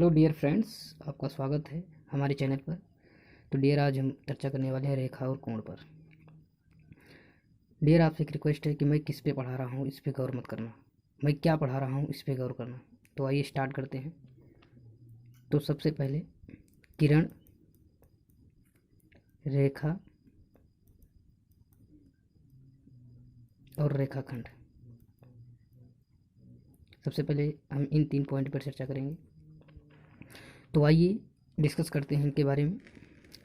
Hello dear friends, आपका स्वागत है हमारे चैनल पर। तो डियर, आज हम चर्चा करने वाले हैं रेखा और कोण पर। डियर, आपसे एक रिक्वेस्ट है कि मैं किस पे पढ़ा रहा हूँ इस पे गौर मत करना, मैं क्या पढ़ा रहा हूँ इस पे गौर करना। तो आइए स्टार्ट करते हैं। तो सबसे पहले किरण, रेखा और रेखाखंड। सबसे पहले हम इन 3 पॉइंट पर चर्चा करेंगे। तो आइए डिस्कस करते हैं इनके बारे में।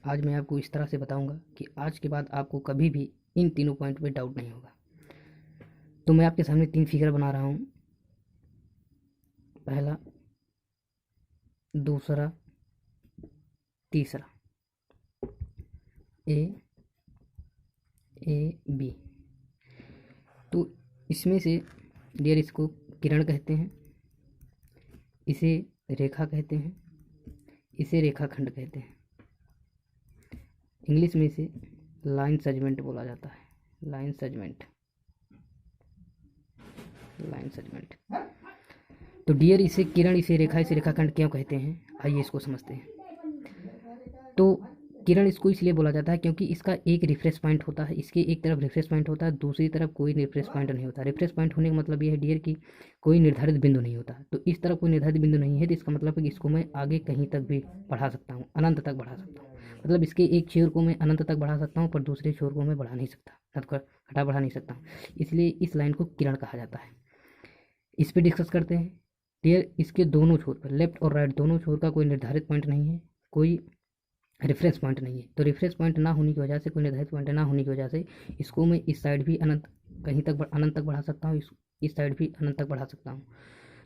आज मैं आपको इस तरह से बताऊंगा कि आज के बाद आपको कभी भी इन तीनों पॉइंट पे डाउट नहीं होगा। तो मैं आपके सामने 3 फिगर बना रहा हूँ, पहला, दूसरा, तीसरा, ए बी। तो इसमें से डियर इसको किरण कहते हैं, इसे रेखा कहते हैं, इसे रेखाखंड कहते हैं। इंग्लिश में इसे लाइन सेगमेंट बोला जाता है। Line segment, line segment. तो डियर, इसे किरण, इसे रेखा, इसे रेखाखंड क्यों कहते हैं, आइए इसको समझते हैं। तो किरण इसको इसलिए बोला जाता है क्योंकि इसका एक रिफ्रेश पॉइंट होता है, इसके एक तरफ रिफ्रेश पॉइंट होता है, दूसरी तरफ कोई रिफ्रेश पॉइंट नहीं होता। रिफ्रेश पॉइंट होने का मतलब ये है डियर कि कोई निर्धारित बिंदु नहीं होता। तो इस तरफ कोई निर्धारित बिंदु नहीं है, तो इसका मतलब है कि इसको मैं आगे कहीं तक भी बढ़ा सकता हूँ, अनंत तक बढ़ा सकता हूँ। मतलब इसके एक छोर को मैं अनंत तक बढ़ा सकता हूँ, पर दूसरे छोर को मैं बढ़ा नहीं सकता, हटा बढ़ा नहीं सकता। इसलिए इस लाइन को किरण कहा जाता है। इस पर डिस्कस करते हैं डियर। इसके दोनों छोर पर, लेफ्ट और राइट दोनों छोर का कोई निर्धारित पॉइंट नहीं है, कोई रेफरेंस पॉइंट नहीं है। तो रेफरेंस पॉइंट ना होने की वजह से, कोई निर्धारित पॉइंट ना होने की वजह से, इसको मैं इस साइड भी अनंत, कहीं तक अनंत तक बढ़ा सकता हूँ, इस साइड भी अनंत तक बढ़ा सकता हूँ।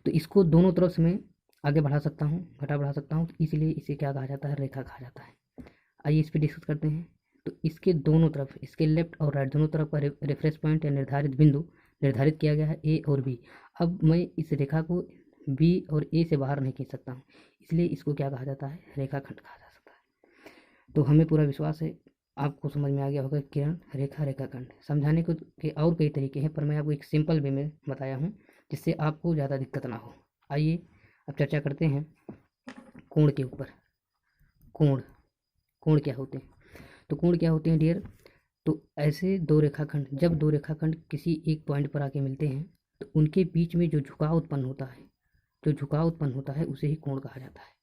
तो इसको दोनों तरफ से मैं आगे बढ़ा सकता हूँ, घटा बढ़ा सकता हूँ। तो इसलिए इसे क्या कहा जाता है, रेखा कहा जाता है। आइए इस पर डिस्कस करते हैं। तो इसके दोनों तरफ, इसके लेफ्ट और राइट दोनों तरफ का रेफरेंस पॉइंट या निर्धारित बिंदु निर्धारित किया गया है, ए और बी। अब मैं इस रेखा को बी और ए से बाहर नहीं खींच सकता हूँ, इसलिए इसको क्या कहा जाता है, रेखाखंड कहा जाता है। तो हमें पूरा विश्वास है आपको समझ में आ गया होगा किरण, रेखा, रेखाखंड। समझाने को के और कई तरीके हैं, पर मैं आपको एक सिंपल वे में बताया हूँ जिससे आपको ज़्यादा दिक्कत ना हो। आइए अब चर्चा करते हैं कोण के ऊपर। कोण, कोण क्या होते हैं? तो कोण क्या होते हैं डियर? तो ऐसे दो रेखाखंड, जब दो रेखाखंड किसी एक पॉइंट पर आके मिलते हैं, तो उनके बीच में जो झुकाव उत्पन्न होता है, जो झुकाव उत्पन्न होता है उसे ही कोण कहा जाता है।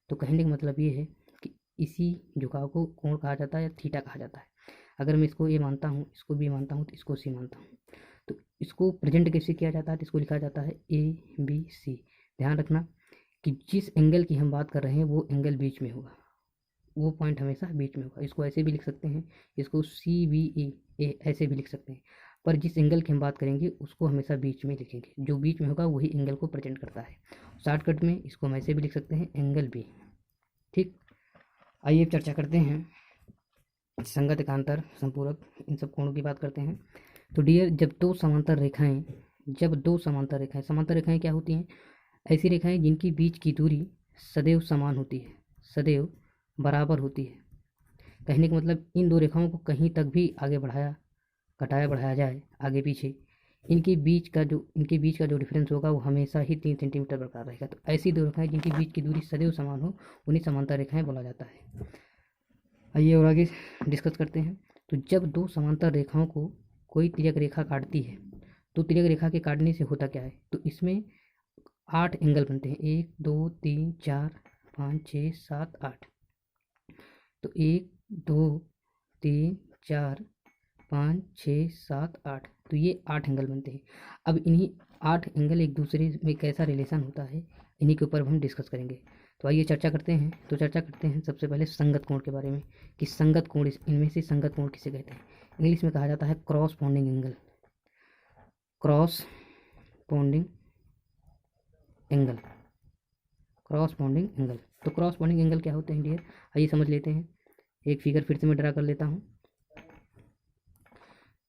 तो कहने का मतलब ये है कि इसी झुकाव को कोण कहा जाता है या थीटा कहा जाता है। अगर मैं इसको ए मानता हूँ, इसको बी मानता हूँ, तो इसको सी मानता हूँ, तो इसको प्रेजेंट कैसे किया जाता है, तो इसको लिखा जाता है ए बी सी। ध्यान रखना कि जिस एंगल की हम बात कर रहे हैं वो एंगल बीच में होगा, वो पॉइंट हमेशा बीच में होगा। इसको ऐसे भी लिख सकते हैं, इसको सी बी ए ऐसे भी लिख सकते हैं, पर जिस एंगल की हम बात करेंगे उसको हमेशा बीच में लिखेंगे। जो बीच में होगा वही एंगल को प्रेजेंट करता है। शॉर्टकट में इसको हम ऐसे भी लिख सकते हैं, एंगल बी। ठीक, आइए चर्चा करते हैं संगत, एकांतर, संपूरक, इन सब कोणों की बात करते हैं। तो डियर, जब दो समांतर रेखाएं, समांतर रेखाएं क्या होती हैं? ऐसी रेखाएं जिनकी बीच की दूरी सदैव समान होती है, सदैव बराबर होती है। कहने का मतलब इन दो रेखाओं को कहीं तक भी आगे बढ़ाया, घटाया, बढ़ाया जाए आगे पीछे, इनके बीच का जो डिफरेंस होगा वो हमेशा ही 3 सेंटीमीटर बरकरार रहेगा। तो ऐसी दो रेखाएं जिनकी बीच की दूरी सदैव समान हो, उन्हें समांतर रेखाएं बोला जाता है। आइए और आगे डिस्कस करते हैं। तो जब दो समांतर रेखाओं को कोई तिर्यक रेखा काटती है, तो तिर्यक रेखा के काटने से होता क्या है? तो इसमें 8 एंगल बनते हैं, 1 2 3 4 5 6 7 8। तो 1 2 3 4 5 6 7 8, तो ये 8 एंगल बनते हैं। अब इन्हीं 8 एंगल एक दूसरे में कैसा रिलेशन होता है, इन्हीं के ऊपर हम डिस्कस करेंगे। तो आइए चर्चा करते हैं। तो चर्चा करते हैं सबसे पहले संगत कोण के बारे में, कि संगत कोण, इनमें से संगत कोण किसे कहते हैं? इंग्लिश में कहा जाता है corresponding angle. Corresponding angle, corresponding angle. तो क्रॉसपोंडिंग एंगल क्या होते हैं डियर, आइए समझ लेते हैं। एक फिगर फिर से मैं ड्रा कर लेता हूँ।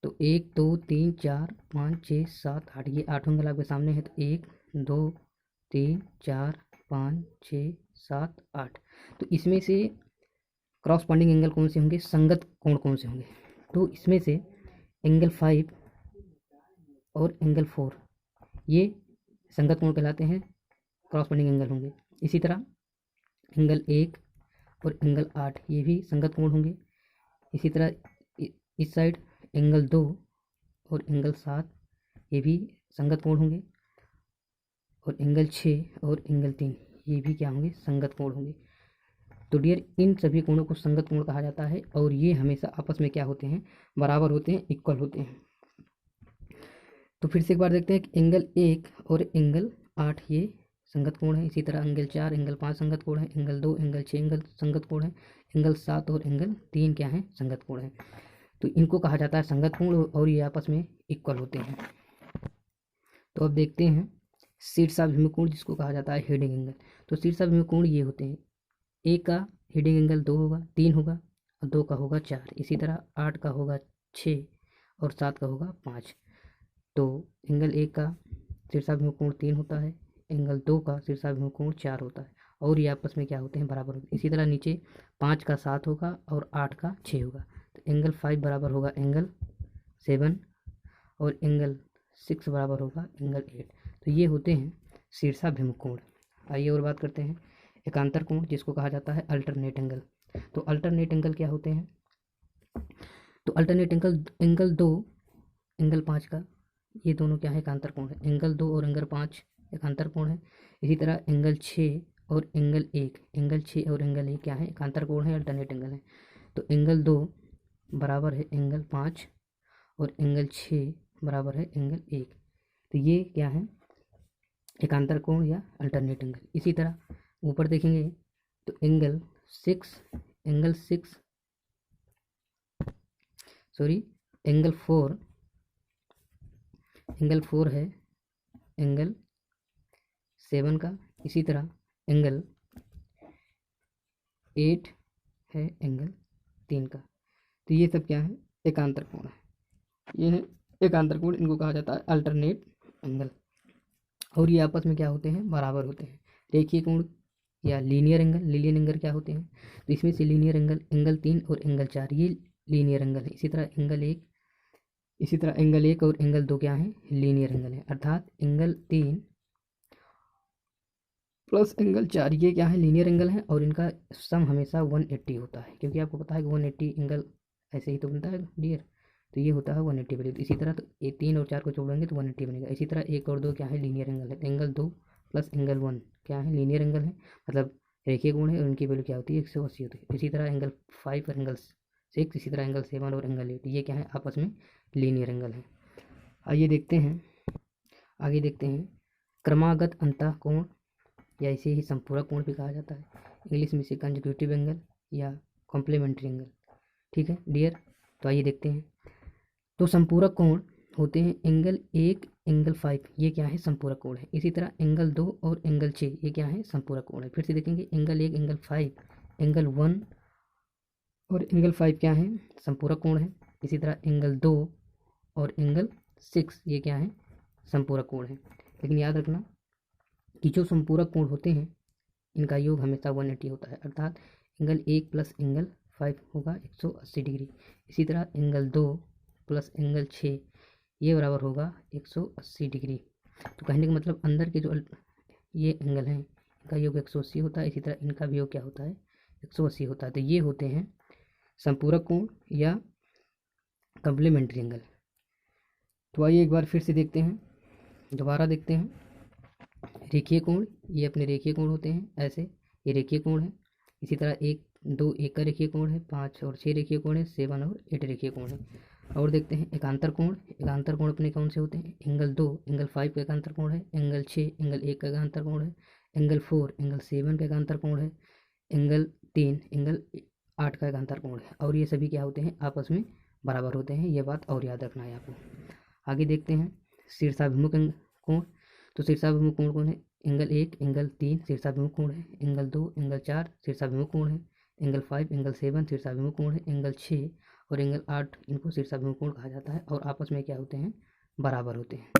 तो 1 2 3 4 5 6 7 8, ये 8 एंगल आपके सामने है। तो 1 2 3 4 5 6 7 8। तो इसमें से क्रॉसपोंडिंग एंगल कौन से होंगे, संगत कोण कौन से होंगे? तो इसमें से एंगल 5 और एंगल 4 ये संगत कोण कहलाते हैं, क्रॉसपोंडिंग एंगल होंगे। इसी तरह एंगल 1 और एंगल 8 ये भी संगत कोण होंगे। इसी तरह इस साइड एंगल 2 और एंगल 7 ये भी संगत कोण होंगे। और एंगल 6 और एंगल 3 ये भी क्या होंगे, संगत कोण होंगे। तो डियर इन सभी कोणों को संगत कोण कहा जाता है और ये हमेशा आपस में क्या होते हैं, बराबर होते हैं, इक्वल होते हैं। तो फिर से एक बार देखते हैं कि एंगल 1 और एंगल 8 ये संगत कोण है। इसी तरह एंगल 4 एंगल 5 संगत कोण है। एंगल 2 एंगल 6 एंगल संगत कोण है। एंगल 7 और एंगल 3 क्या है, संगत कोण है। तो इनको कहा जाता है संगत कोण और ये आपस में इक्वल होते हैं। तो अब देखते हैं शीर्षाभिमुख कोण जिसको कहा जाता है हेडिंग एंगल। तो शीर्षाभिमुख कोण ये होते हैं, एक का हेडिंग एंगल 2 होगा, 3 होगा और 2 का होगा 4। इसी तरह 8 का होगा 6 और 7 का होगा 5। तो एंगल 1 का शीर्षाभिमुख कोण 3 होता है, एंगल 2 का शीर्षाभिमुख कोण 4 होता है और ये आपस में क्या होते हैं, बराबर होते हैं। इसी तरह नीचे 5 का 7 होगा और 8 का 6 होगा। तो एंगल 5 बराबर होगा एंगल 7 और एंगल 6 बराबर होगा एंगल 8। तो ये होते हैं शीर्षाभिमुख कोण। आइए और बात करते हैं एकांतर कोण जिसको कहा जाता है अल्टरनेट एंगल। तो अल्टरनेट एंगल क्या होते हैं, तो अल्टरनेट एंगल एंगल 2 एंगल 5 का ये दोनों क्या है, एकांतर कोण है। एंगल 2 और एंगल 5 एकांतर कोण है। इसी तरह एंगल 6 और एंगल 1, एंगल 6 और एंगल 1 क्या है, एकांतर कोण है, अल्टरनेट एंगल है। तो एंगल 2 बराबर है एंगल 5 और एंगल 6 बराबर है एंगल 1। तो ये क्या है, एकांतर कोण या अल्टरनेट एंगल। इसी तरह ऊपर देखेंगे तो एंगल 4 है एंगल 7 का। इसी तरह एंगल 8 है एंगल 3 का। तो ये सब क्या है, एकांतर कोण है। ये है एकांतर कोण, इनको कहा जाता है अल्टरनेट एंगल और ये आपस में क्या होते हैं, बराबर होते हैं। रेखीय कोण या लीनियर एंगल क्या होते हैं, तो इसमें से लीनियर एंगल 3 और एंगल 4 ये लीनियर एंगल है। इसी तरह एंगल 1 और एंगल 2 क्या है, लीनियर एंगल है। अर्थात एंगल 3 प्लस एंगल 4 ये क्या है, लीनियर एंगल है और इनका सम हमेशा 180 होता है, क्योंकि आपको पता है कि 180 एंगल ऐसे ही तो बनता है डियर। तो ये होता है 180 वैल्यू। इसी तरह तो ये 3 और 4 को जोड़ेंगे तो 180 बनेगा। इसी तरह 1 और 2 क्या है, लीनियर एंगल है। एंगल 2 प्लस एंगल 1 क्या है, लीनियर एंगल है, मतलब रेखीय कोण है और उनकी वैल्यू क्या होती है, 180 होती है। इसी तरह एंगल 5 और एंगल 6, इसी तरह एंगल 7 और एंगल 8 ये क्या है, आपस में लीनियर एंगल है। आइए देखते हैं, आगे देखते हैं क्रमागत अंतः कोण या इसे ही संपूरक कोण भी कहा जाता है। इंग्लिश में इसे कंजक्यूटिव एंगल या कॉम्प्लीमेंट्री एंगल। ठीक है डियर, तो आइए देखते हैं। तो संपूरक कोण होते हैं एंगल 1 एंगल 5 ये क्या है, संपूरक कोण है। इसी तरह एंगल 2 और एंगल 6 ये क्या है, संपूरक कोण है। फिर से देखेंगे एंगल 1 एंगल 5 एंगल 1 और एंगल 5 क्या है, संपूरक कोण है। इसी तरह एंगल 2 और एंगल 6 ये क्या है, संपूरक कोण है। लेकिन याद रखना कि जो संपूरक कोण होते हैं इनका योग हमेशा 180 होता है। अर्थात एंगल 1 प्लस एंगल 5 होगा 180 डिग्री। इसी तरह एंगल 2 प्लस एंगल 6 ये बराबर होगा 180 डिग्री। तो कहने का मतलब अंदर के जो ये एंगल हैं इनका योग 180 होता है। इसी तरह इनका भी योग क्या होता है, 180 होता है। तो ये होते हैं संपूरक कोण या कम्प्लीमेंट्री एंगल। तो आइए एक बार फिर से देखते हैं, दोबारा देखते हैं। रेखीय कोण, ये अपने रेखीय कोण होते हैं ऐसे, ये रेखीय कोण है। इसी तरह 1 का रेखीय कोण है, 5 और 6 रेखीय कोण है, 7 और 8 रेखीय कोण है। और देखते हैं एकांतर कोण। एकांतर कोण अपने कौन से होते हैं, एंगल 2 एंगल 5 का एकांतर कोण है, एंगल 6 एंगल 1 का एकांतर कोण है, एंगल 4 एंगल 7 का एकांतर कोण है, एंगल 3 एंगल 8 का एकांतर कोण है। और ये सभी क्या होते हैं, आपस में बराबर होते हैं। ये बात और याद रखना है आपको। आगे देखते हैं शीर्षाभिमुख कोण। तो शीर्षाभिमुख कोण कौन है, एंगल 1 एंगल 3 शीर्षाभिमुख कोण है, एंगल 2 एंगल 4 शीर्षाभिमुख कोण है, एंगल 5 एंगल 7 शीर्षाभिमुख कोण है, एंगल 6 और एंगल 8 इनको शीर्षाभिमुख कोण कहा जाता है और आपस में क्या होते हैं, बराबर होते हैं।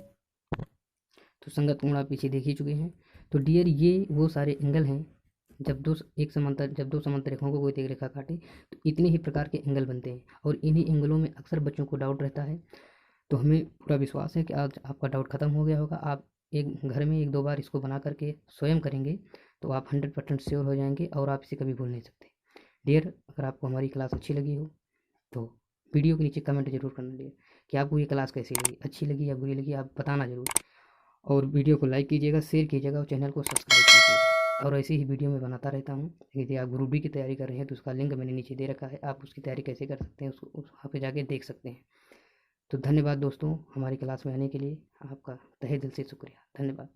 तो संगत कोण आप पीछे देख ही चुके हैं। तो डियर ये वो सारे एंगल हैं जब दो समांतर रेखाओं को कोई एक रेखा काटे तो इतने ही प्रकार के एंगल बनते हैं। और इन्हीं एंगलों में अक्सर बच्चों को डाउट रहता है। तो हमें पूरा विश्वास है कि आज आपका डाउट खत्म हो गया होगा। आप एक घर में 1-2 बार इसको बना करके स्वयं करेंगे तो आप 100% श्योर हो जाएंगे और आप इसे कभी भूल नहीं सकते। डियर, अगर आपको हमारी क्लास अच्छी लगी हो तो वीडियो के नीचे कमेंट जरूर करना डियर कि आपको ये क्लास कैसी लगी, अच्छी लगी या बुरी लगी, आप बताना जरूर। और वीडियो को लाइक कीजिएगा, शेयर कीजिएगा और चैनल को सब्सक्राइब कीजिएगा। और ऐसी ही वीडियो मैं बनाता रहता हूँ। यदि आप ग्रुप डी की तैयारी कर रहे हैं तो उसका लिंक मैंने नीचे दे रखा है, आप उसकी तैयारी कैसे कर सकते हैं उसको वहाँ पे जाके देख सकते हैं। तो धन्यवाद दोस्तों, हमारी क्लास में आने के लिए आपका तहे दिल से शुक्रिया। धन्यवाद।